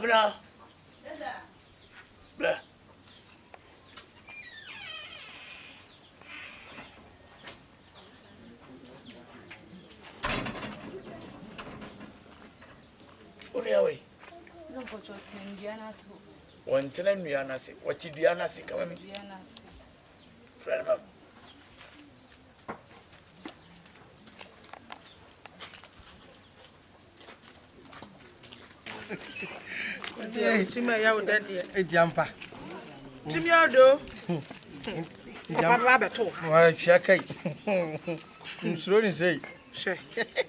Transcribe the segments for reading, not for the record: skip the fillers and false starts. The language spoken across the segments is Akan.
Abna. Blah. What are we? No, but what's in Diana's? One ten Diana, what did Diana say? Come on, friend. Timmy, I would daddy. A jumper. Timmy, I do. Papa, too. Why, Shaky? Slowly say, Sure.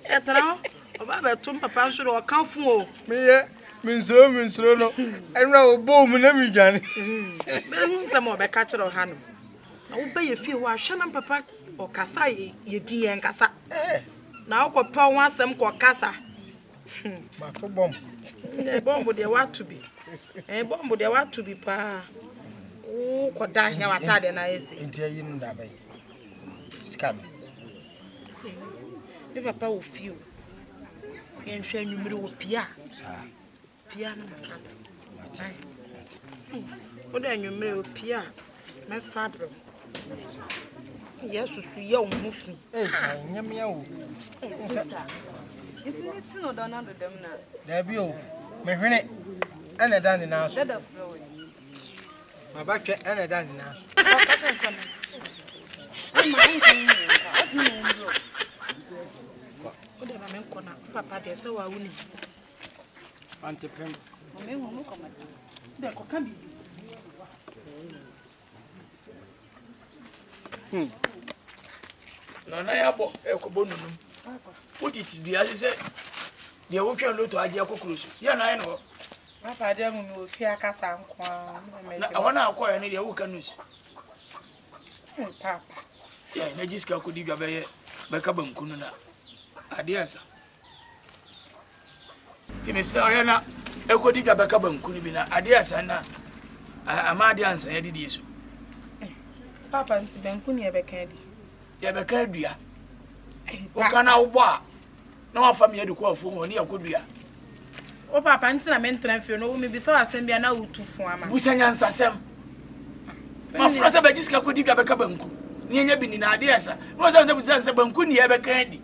At all, about two papa should or come for me, Miss Rono, and now boom, and every some more by catcher or hand. I will pay a few while Shannon papa or Cassa, ye dear and Cassa. Now, got power once some called Cassa. Bomb. A bomb would there want to be. A bomb would there want to be, pa. Oh, could die now at that, and I say, Into you in that way. Scam. If papa will feel. And share you middle Pia. Piano, my father. What are you, Mary Pia? My father. Yes, young movie. Hey, meow. It's not done under them now. There be you. Me it. And a dandy now. My back and a dandy now. Papa, there's so I wouldn't. Auntie Pem. There can be. No, I have a cobonum. What it be as I said? The worker look to Adia Cocos. Yeah, I know. Papa, dear, will fear Cassa. I want to acquire any worker news. Papa. Yeah, Najiska could give a Becabum Kununa. Adias. Timisariana, Ecodiga Becabum Kunibina, Adias, and Amadians, and Edis. Papa, and Bencunia Beccadi. Yabacadia. What can I walk? No family to call for near Kudia. Oh, Papa, and I meant to feel no, maybe so I send me an out to form. Busanyan Sassam. My friends have a disco could give a Becabunku. Near being in ideas. Was I was answer Bankuni ever candy?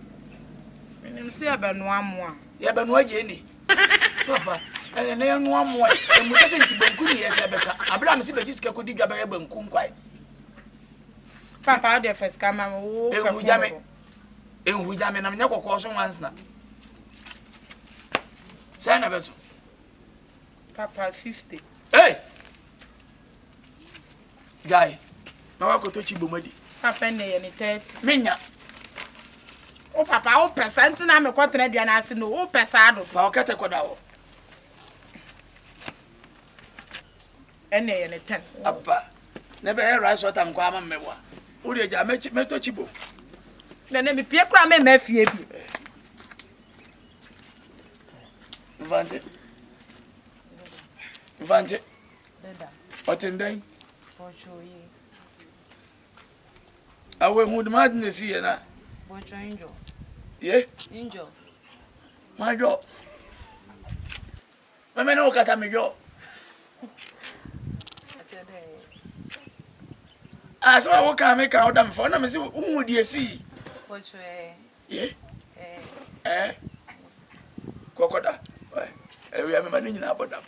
And see about one more. Yabanwa Jenny. Papa, and then one more. And we sent to Bankuni as Rebecca. Abraham said the disco could give a Bankun quite. Papa, the first come and and we damn and I'm never causing once now. Send a vessel. Papa 50. Hey! Guy, now I could touch you, Bumadi. Papa, any 30. Minya. Oh, Papa, oh, percent, and I'm a quarter and I see no pesado. For Catacoda. Any 10. Upper. Never hear us what I'm going to mewa. Would you damage Metochibo? Then be Pierre Cram and Mephi. Vante. Vante. What in day? I will madness here now. What's your angel? Yeah? Angel. My job. I may know cut me job. As I will come make out them for them, who would you see? What's your Eh? Cocoda. We have a man in about them.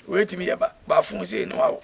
Wait me about Bafun saying, wow.